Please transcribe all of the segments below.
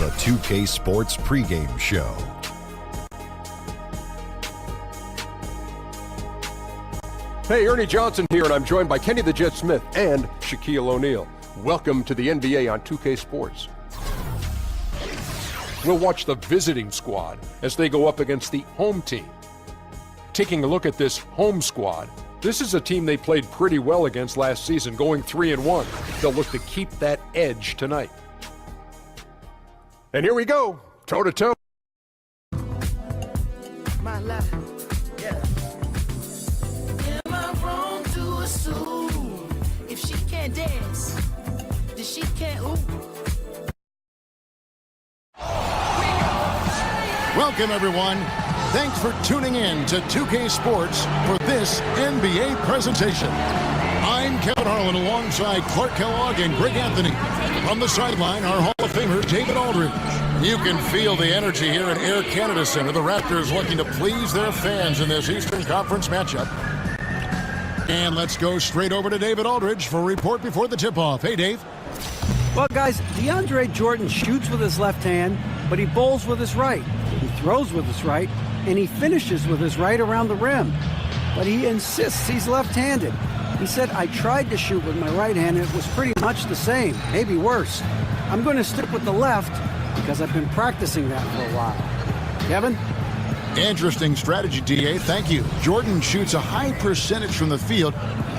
the 2K Sports pregame show. Hey, Ernie Johnson here, and I'm joined by Kenny the Jet Smith and Shaquille O'Neal. Welcome to the NBA on 2K Sports. We'll watch the visiting squad as they go up against the home team. Taking a look at this home squad, this is a team they played pretty well against last season, going 3-1. They'll look to keep that edge tonight. And here we go, toe-to-toe. My life, yeah. Am I wrong to assume if she can't dance, then she can't ooh? Welcome, everyone. Thanks for tuning in to 2K Sports for this NBA presentation. I'm Kevin Harlan alongside Clark Kellogg and Greg Anthony. From the sideline, our Hall of Famer, David Aldridge. You can feel the energy here at Air Canada Center. The Raptors looking to please their fans in this Eastern Conference matchup. And let's go straight over to David Aldridge for a report before the tip-off. Hey, Dave. Well, guys, DeAndre Jordan shoots with his left hand, but he bowls with his right. He throws with his right, and he finishes with his right around the rim. But he insists he's left-handed. He said, I tried to shoot with my right hand, and it was pretty much the same, maybe worse. I'm going to stick with the left because I've been practicing that for a while. Kevin? Interesting strategy, DA. Thank you. Jordan shoots a high percentage from the field.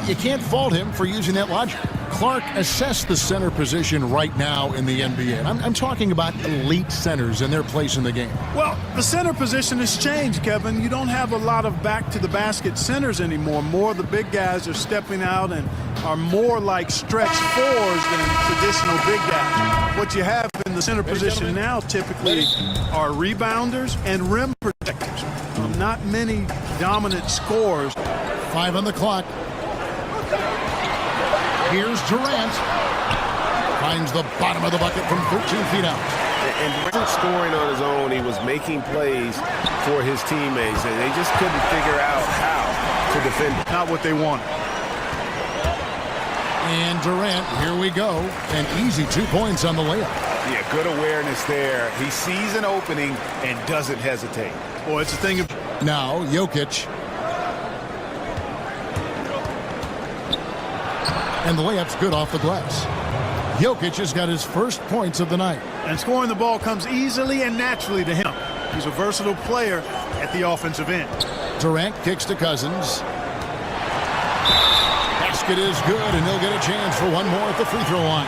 You can't fault him for using that logic. Clark, assess the center position right now in the NBA. I'm talking about elite centers and their place in the game. Well, the center position has changed, Kevin. You don't have a lot of back-to-the-basket centers anymore. More of the big guys are stepping out and are more like stretch fours than traditional big guys. What you have in the center position now typically are rebounders and rim protectors. Not many dominant scorers. 5 on the clock. Here's Durant. Finds the bottom of the bucket from 13 feet out. And he wasn't scoring on his own. He was making plays for his teammates, and they just couldn't figure out how to defend it. Not what they wanted. And Durant, here we go. An easy 2 points on the layup. Yeah, good awareness there. He sees an opening and doesn't hesitate. Boy, it's a thing of... Now, Jokic. And the layup's good off the glass. Jokic has got his first points of the night. And scoring the ball comes easily and naturally to him. He's a versatile player at the offensive end. Durant kicks to Cousins. Basket is good, and he'll get a chance for one more at the free throw line.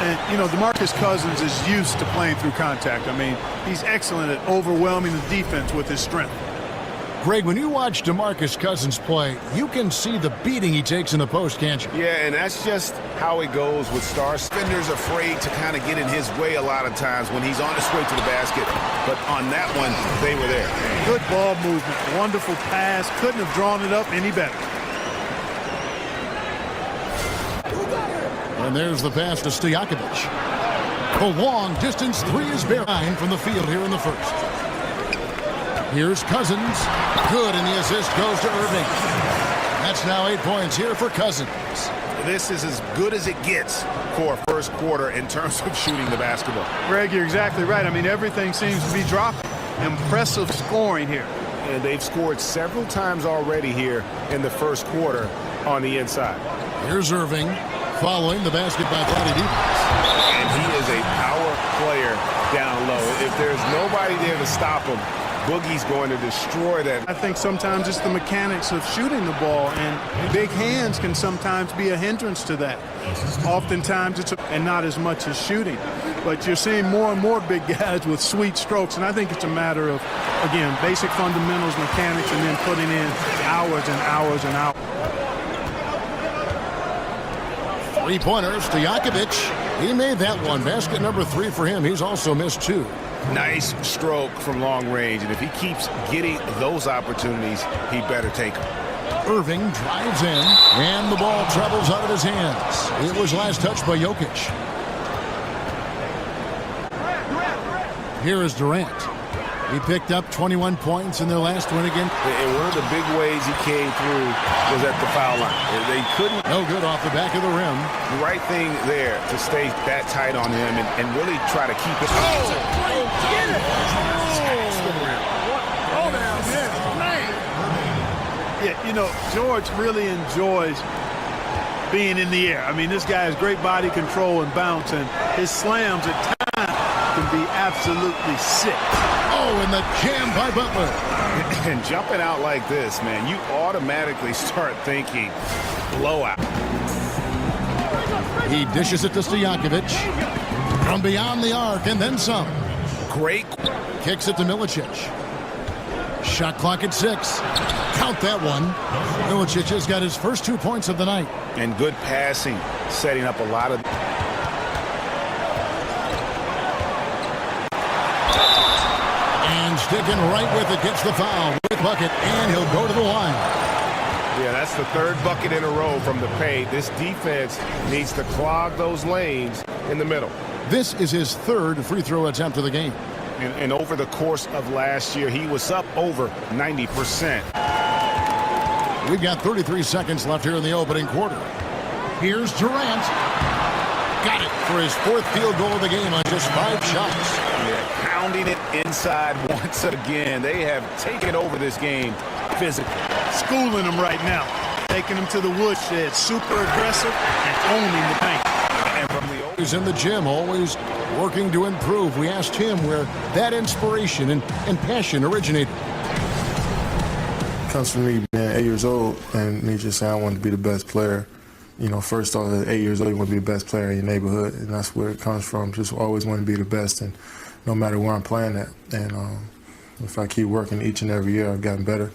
And, you know, DeMarcus Cousins is used to playing through contact. I mean, he's excellent at overwhelming the defense with his strength. Greg, when you watch DeMarcus Cousins play, you can see the beating he takes in the post, can't you? Yeah, and that's just how it goes with stars. Defenders afraid to kind of get in his way a lot of times when he's on his way to the basket. But on that one, they were there. Good ball movement, wonderful pass. Couldn't have drawn it up any better. And there's the pass to Stojakovic. A long-distance three is behind from the field here in the first. Here's Cousins. Good, and the assist goes to Irving. That's now 8 points here for Cousins. This is as good as it gets for a first quarter in terms of shooting the basketball. Greg, you're exactly right. I mean, everything seems to be dropping. Impressive scoring here. And they've scored several times already here in the first quarter on the inside. Here's Irving following the basket by Threepointers. And he is a power player down low. If there's nobody there to stop him, Boogie's going to destroy that. I think sometimes it's the mechanics of shooting the ball, and big hands can sometimes be a hindrance to that. Oftentimes it's and not as much as shooting. But you're seeing more and more big guys with sweet strokes, and I think it's a matter of, again, basic fundamentals, mechanics, and then putting in hours and hours and hours. Three-pointers, Stojakovic. He made that one. Basket number 3 for him. He's also missed 2. Nice stroke from long range, and if he keeps getting those opportunities, he better take them. Irving drives in, and the ball travels out of his hands. It was last touched by Jokic. Here is Durant. He picked up 21 points in their last win again. And one of the big ways he came through was at the foul line. They couldn't. No good off the back of the rim. The right thing there to stay that tight on him and really try to keep it. Yeah, you know, George really enjoys being in the air. I mean, this guy has great body control and bounce, and his slams at times can be absolutely sick. Oh, and the jam by Butler. And jumping out like this, man, you automatically start thinking blowout. He dishes it to Stojakovic from beyond the arc and then some. Great. Kicks it to Milicic. Shot clock at 6. Count that one. Milicic has got his first 2 points of the night. And good passing, setting up a lot of... And sticking right with it, gets the foul with bucket, and he'll go to the line. Yeah, that's the third bucket in a row from the paint. This defense needs to clog those lanes in the middle. This is his third free throw attempt of the game. And over the course of last year, he was up over 90%. We've got 33 seconds left here in the opening quarter. Here's Durant. Got it for his fourth field goal of the game on just 5 shots. Yeah, pounding it inside once again. They have taken over this game physically. Schooling them right now. Taking them to the woodshed. Super aggressive and owning the paint. And from the He's in the gym, always working to improve. We asked him where that inspiration and passion originated. It comes from me being 8 years old and me just saying I want to be the best player. You know, first off, at 8 years old, you want to be the best player in your neighborhood, and that's where it comes from. Just always want to be the best, and no matter where I'm playing at. And if I keep working each and every year, I've gotten better.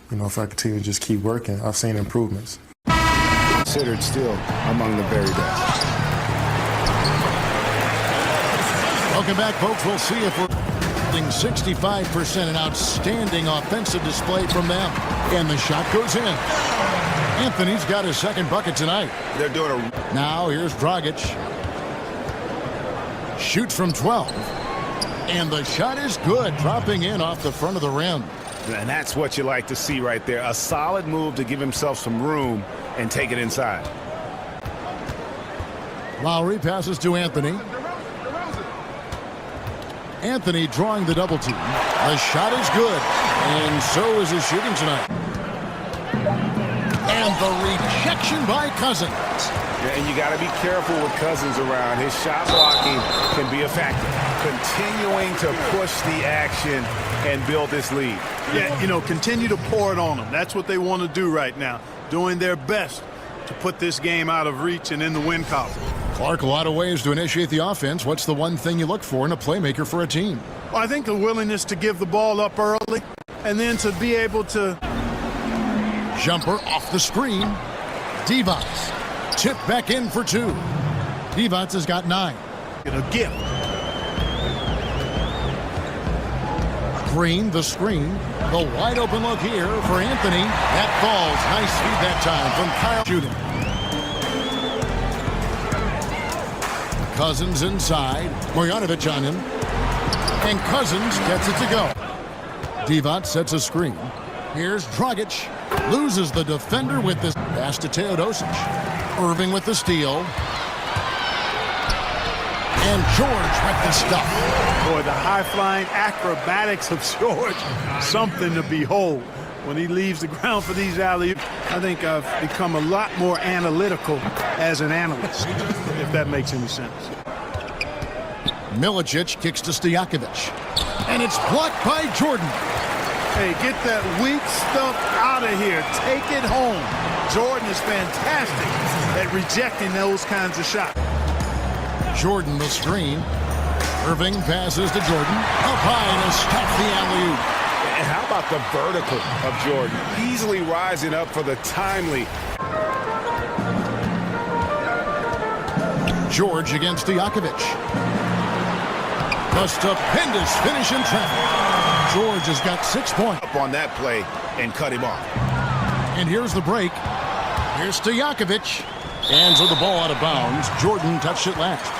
You know, if I continue to just keep working, I've seen improvements. considered still among the very best. Welcome back, folks. We'll see if we're 65%, an outstanding offensive display from them. And the shot goes in. Anthony's got his second bucket tonight. They're doing a... Now here's Dragic. Shoots from 12. And the shot is good, dropping in off the front of the rim. And that's what you like to see right there. A solid move to give himself some room and take it inside. Lowry passes to Anthony. Anthony drawing the double team. The shot is good. And so is his shooting tonight. And the rejection by Cousins. Yeah, and you got to be careful with Cousins around. His shot blocking can be a factor. Continuing to push the action and build this lead. Yeah, you know, continue to pour it on them. That's what they want to do right now. Doing their best to put this game out of reach and in the win column. Clark, a lot of ways to initiate the offense. What's the one thing you look for in a playmaker for a team? Well, I think the willingness to give the ball up early and then to be able to... Jumper off the screen. Divac. Tip back in for two. Divac has got 9. Get a gift. Green, the screen. The wide open look here for Anthony. That falls. Nice feed that time from Kyle shooting. Cousins inside. Marjanovic on him. And Cousins gets it to go. Divac sets a screen. Here's Dragic. Loses the defender with this pass to Teodosic. Irving with the steal. And George with the stuff. Boy, the high-flying acrobatics of George, something to behold. When he leaves the ground for these alley-oops, I think I've become a lot more analytical as an analyst, if that makes any sense. Milicic kicks to Stojakovic. And it's blocked by Jordan. Hey, get that weak stuff out of here. Take it home. Jordan is fantastic at rejecting those kinds of shots. Jordan the screen. Irving passes to Jordan. Up high to stop the alley-oop. And how about the vertical of Jordan? Easily rising up for the timely. George against Stojakovic. A stupendous finish in traffic. George has got 6 points. Up on that play and cut him off. And here's the break. Here's Stojakovic. And so the ball out of bounds. Jordan touched it last.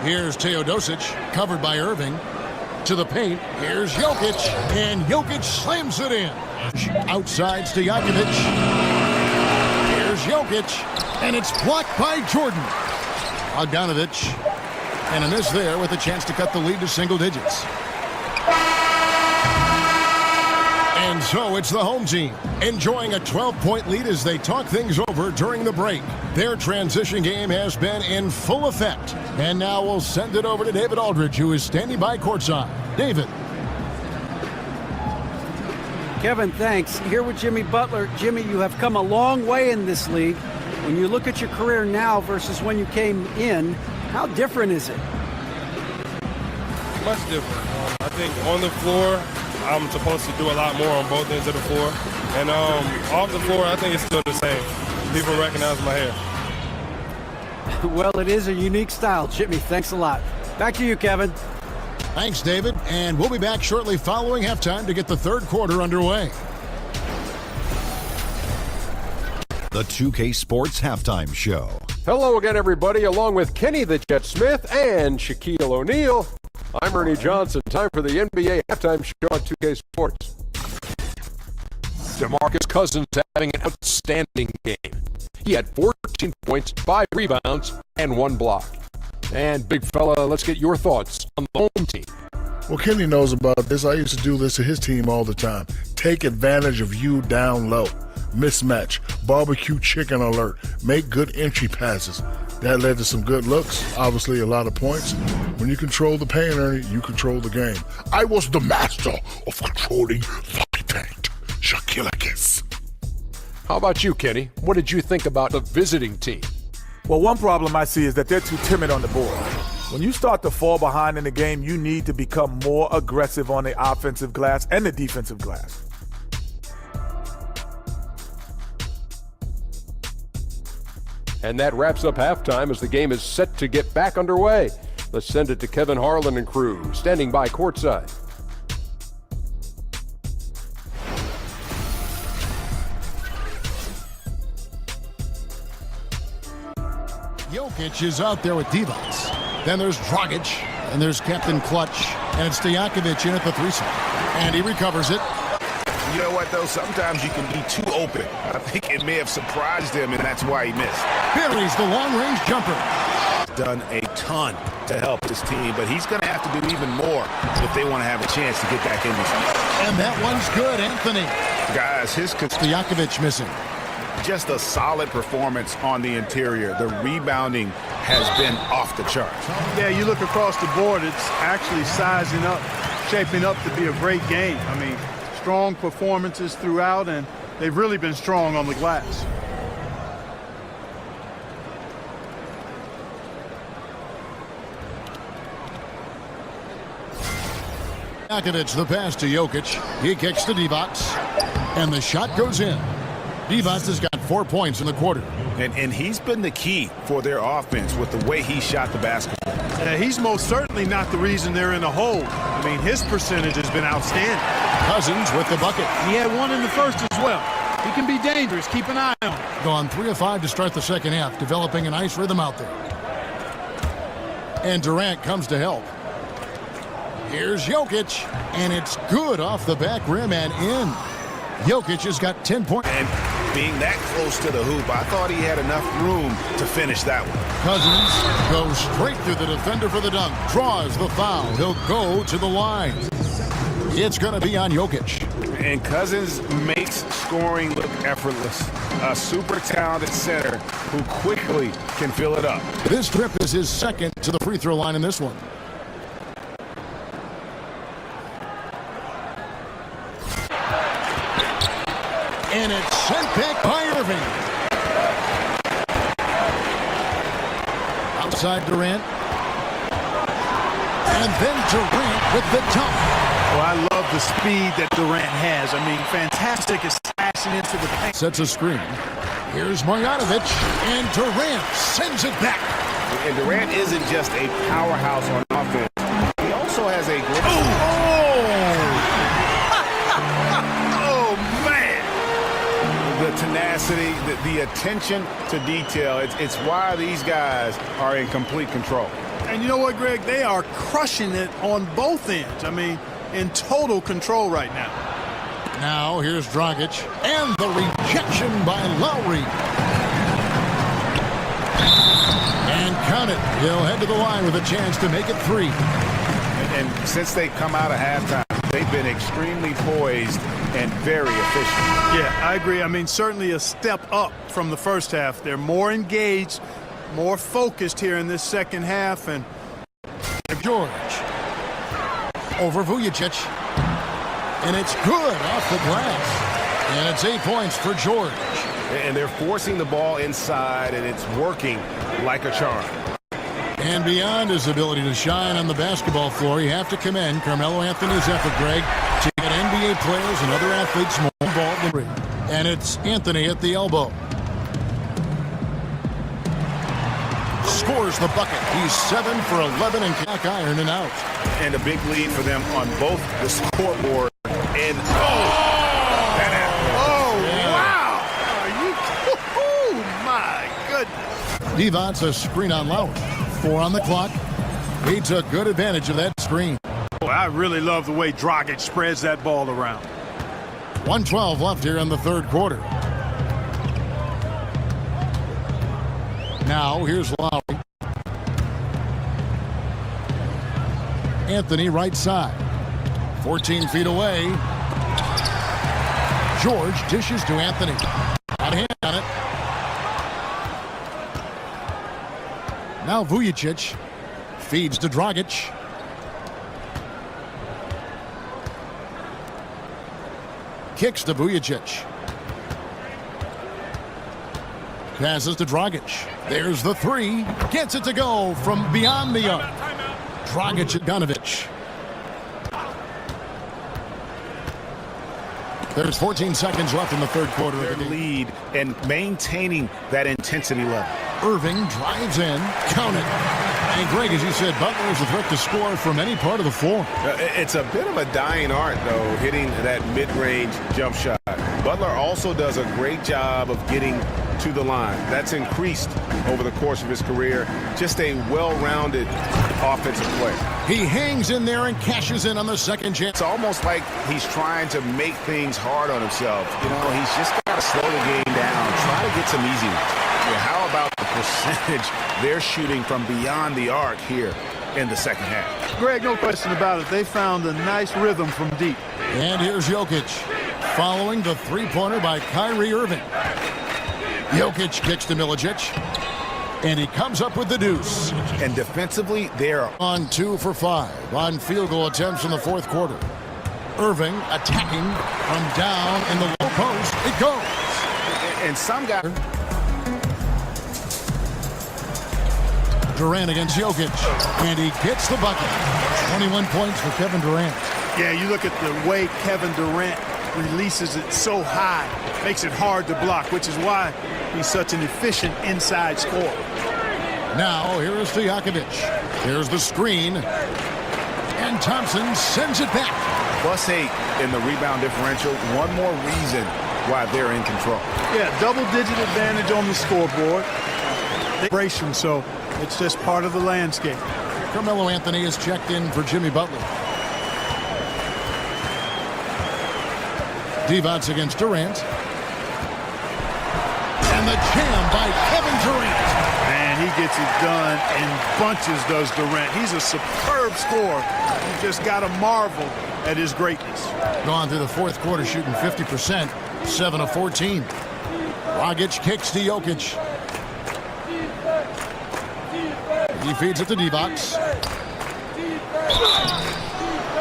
Here's Teodosic, covered by Irving. To the paint, here's Jokic, and Jokic slams it in. Outside Stojakovic. Here's Jokic, and it's blocked by Jordan. Bogdanovic, and a miss there with a chance to cut the lead to single digits. And so it's the home team enjoying a 12-point lead as they talk things over during the break. Their transition game has been in full effect. And now we'll send it over to David Aldridge, who is standing by courtside. David. Kevin, thanks. Here with Jimmy Butler. Jimmy, you have come a long way in this league. When you look at your career now versus when you came in, how different is it? Much different. I think on the floor, I'm supposed to do a lot more on both ends of the floor. And off the floor, I think it's still the same. People recognize my hair. Well, it is a unique style, Jimmy. Thanks a lot. Back to you, Kevin. Thanks, David. And we'll be back shortly following halftime to get the third quarter underway. The 2K Sports Halftime Show. Hello again, everybody, along with Kenny the Jet Smith and Shaquille O'Neal. I'm Ernie Johnson. Time for the NBA Halftime Show on 2K Sports. DeMarcus Cousins having an outstanding game. He had 14 points, 5 rebounds, and 1 block. And big fella, let's get your thoughts on the home team. Well, Kenny knows about this. I used to do this to his team all the time. Take advantage of you down low. Mismatch. Barbecue chicken alert. Make good entry passes. That led to some good looks. Obviously, a lot of points. When you control the paint, Ernie, you control the game. I was the master of controlling the paint. Shaquille, I guess. How about you, Kenny? What did you think about the visiting team? Well, one problem I see is that they're too timid on the board. When you start to fall behind in the game, you need to become more aggressive on the offensive glass and the defensive glass. And that wraps up halftime as the game is set to get back underway. Let's send it to Kevin Harlan and crew, standing by courtside. Jokic is out there with Divac. Then there's Dragic, and there's Captain Clutch, and it's Stojakovic in at the 3-side. And he recovers it. You know what, though? Sometimes you can be too open. I think it may have surprised him, and that's why he missed. Buries the long-range jumper. Done a ton to help this team, but he's going to have to do even more if they want to have a chance to get back in this game. And that one's good, Anthony. Guys, Stojakovic missing. Just a solid performance on the interior. The rebounding has been off the charts. Yeah, you look across the board, it's actually sizing up, shaping up to be a great game. I mean, strong performances throughout, and they've really been strong on the glass. Stojakovic, the pass to Jokic. He kicks to Divac, and the shot goes in. Divac has got 4 points in the quarter. And he's been the key for their offense with the way he shot the basketball. Yeah, he's most certainly not the reason they're in the hole. I mean, his percentage has been outstanding. Cousins with the bucket. He had one in the first as well. He can be dangerous. Keep an eye on him. Gone 3 of 5 to start the second half, developing a nice rhythm out there. And Durant comes to help. Here's Jokic, and it's good off the back rim and in. Jokic has got 10 points. And being that close to the hoop, I thought he had enough room to finish that one. Cousins goes straight through the defender for the dunk. Draws the foul. He'll go to the line. It's going to be on Jokic. And Cousins makes scoring look effortless. A super talented center who quickly can fill it up. This trip is his second to the free throw line in this one. And it's sent back by Irving. Outside Durant. And then Durant with the dunk. Well, I love the speed that Durant has. I mean, fantastic at slashing into the paint. Sets a screen. Here's Marjanovic. And Durant sends it back. And Durant isn't just a powerhouse on offense. He also has a great... The tenacity, the attention to detail, it's why these guys are in complete control. And you know what, Greg? They are crushing it on both ends. I mean, in total control right now. Now here's Dragic, and the rejection by Lowry. And count it. He'll head to the line with a chance to make it 3. And since they come out of halftime, they've been extremely poised and very efficient. Yeah, I agree. I mean, certainly a step up from the first half. They're more engaged, more focused here in this second half. And George over Vujicic. And it's good off the glass. And it's 8 points for George. And they're forcing the ball inside, and it's working like a charm. And beyond his ability to shine on the basketball floor, you have to commend Carmelo Anthony's effort, Greg, to get NBA players and other athletes more involved in the ring. And it's Anthony at the elbow. Scores the bucket. He's 7 for 11 and clock iron and out. And a big lead for them on both the scoreboard and my goodness. Devon's a screen on Lowry. 4 on the clock. He took good advantage of that screen. Well, I really love the way Dragic spreads that ball around. 1:12 left here in the third quarter. Now here's Lowry. Anthony right side. 14 feet away. George dishes to Anthony. Got a hand on it. Now Vujicic feeds to Dragic. Kicks to Vujicic. Passes to Dragic. There's the 3. Gets it to go from beyond the arc. Dragic at Donovic. There's 14 seconds left in the third quarter. Their lead and maintaining that intensity level. Irving drives in. Count it. And Greg, as you said, Butler is a threat to score from any part of the floor. It's a bit of a dying art, though, hitting that mid-range jump shot. Butler also does a great job of getting to the line. That's increased over the course of his career. Just a well-rounded offensive player. He hangs in there and cashes in on the second chance. It's almost like he's trying to make things hard on himself. You know, he's just got to slow the game down, try to get some easy ones. Yeah, how about the percentage they're shooting from beyond the arc here in the second half? Greg, no question about it. They found a nice rhythm from deep. And here's Jokic following the three-pointer by Kyrie Irving. Jokic kicks to Milicic, and he comes up with the deuce. And defensively, they're on 2 for 5 on field goal attempts in the fourth quarter. Irving attacking from down in the low post. It goes. And some guys. Durant against Jokic, and he gets the bucket. 21 points for Kevin Durant. Yeah, you look at the way Kevin Durant releases it so high, makes it hard to block, which is why he's such an efficient inside scorer. Now, here is Stojakovic. Here's the screen, and Thompson sends it back. +8 in the rebound differential. One more reason why they're in control. Yeah, double-digit advantage on the scoreboard. They so it's just part of the landscape. Carmelo Anthony is checked in for Jimmy Butler. Devon's against Durant. And the jam by Kevin Durant. And he gets it done in bunches, does Durant. He's a superb scorer. You just got to marvel at his greatness. Gone through the fourth quarter shooting 50%, 7 of 14. Dragic kicks to Jokic. He feeds it to D-Box.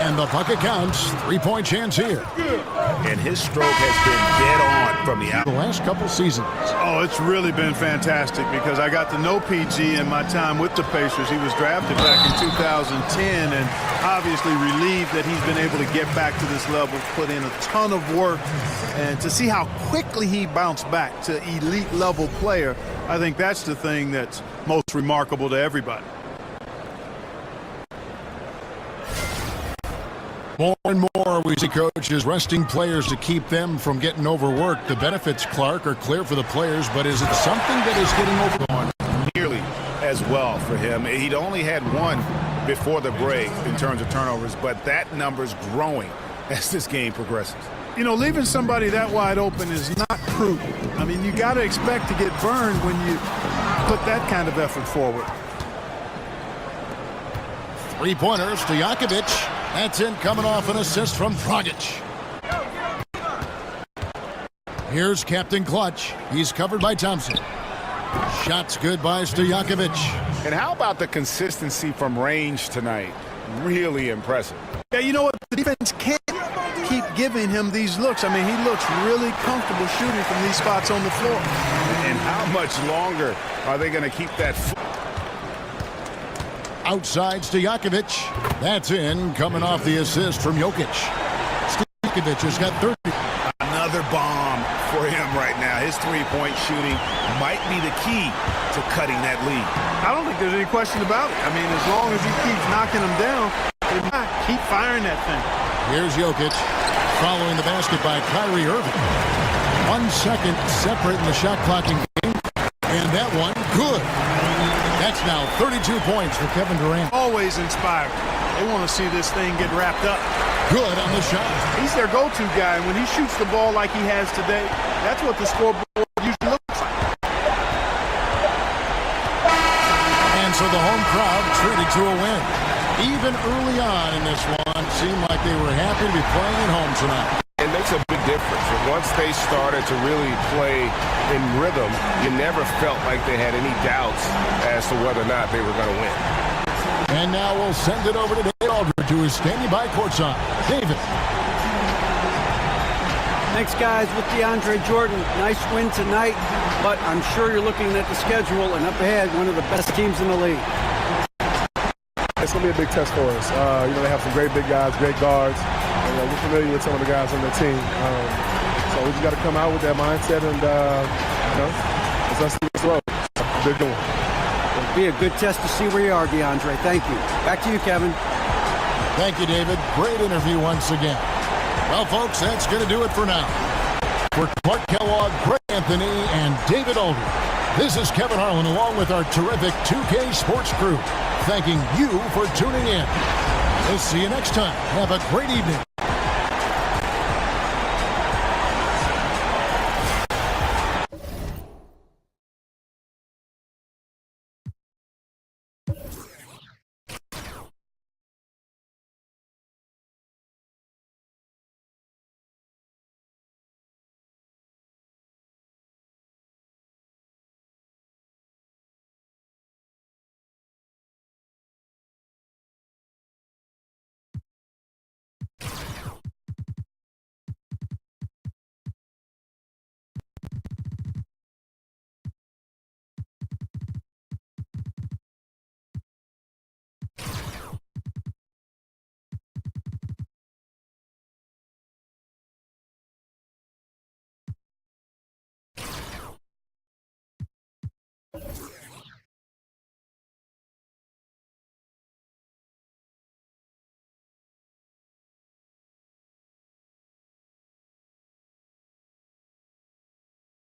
And the bucket counts. 3-point chance here. And his stroke has been dead on from the out. The last couple seasons. Oh, it's really been fantastic because I got to know PG in my time with the Pacers. He was drafted back in 2010 and obviously relieved that he's been able to get back to this level, put in a ton of work, and to see how quickly he bounced back to elite level player, I think that's the thing that's most remarkable to everybody. More and more we see coaches resting players to keep them from getting overworked. The benefits, Clark, are clear for the players, but is it something that is getting overworked? Nearly as as well for him. He'd only had one before the break in terms of turnovers, but that number's growing as this game progresses. You know, leaving somebody that wide open is not prudent. I mean, you got to expect to get burned when you put that kind of effort forward. Three-pointers, Stojakovic. That's in, coming off an assist from Dragic. Here's Captain Clutch. He's covered by Thompson. Shots good by Stojakovic. And how about the consistency from range tonight? Really impressive. Yeah, you know what? The defense can't keep giving him these looks. I mean, he looks really comfortable shooting from these spots on the floor. And how much longer are they going to keep that? Outside Stojakovic. That's in, coming off the assist from Jokic. Stojakovic has got 30. Another bomb for him right now. His three-point shooting might be the key to cutting that lead. I don't think there's any question about it. I mean, as long as he keeps knocking them down, keep firing that thing. Here's Jokic following the basket by Kyrie Irving. 1 second separate in the shot clocking game. And that one, good. That's now 32 points for Kevin Durant. Always inspiring. They want to see this thing get wrapped up. Good on the shot. He's their go-to guy. And when he shoots the ball like he has today, that's what the scoreboard usually looks like. And so the home crowd treated to a win. Even early on in this one, seemed like they were happy to be playing at home tonight. It makes a big difference. And once they started to really play in rhythm, you never felt like they had any doubts as to whether or not they were going to win. And now we'll send it over to David Aldridge, who is standing by courtside. David. Thanks, guys, with DeAndre Jordan. Nice win tonight, but I'm sure you're looking at the schedule and up ahead, one of the best teams in the league. It's going to be a big test for us. They have some great big guys, great guards. And, we're familiar with some of the guys on their team. So we just got to come out with that mindset and, it's us to this road. Big one. It'll be a good test to see where you are, DeAndre. Thank you. Back to you, Kevin. Thank you, David. Great interview once again. Well, folks, that's going to do it for now. For Clark Kellogg, Greg Anthony, and David Aldridge, this is Kevin Harlan along with our terrific 2K Sports crew, thanking you for tuning in. We'll see you next time. Have a great evening.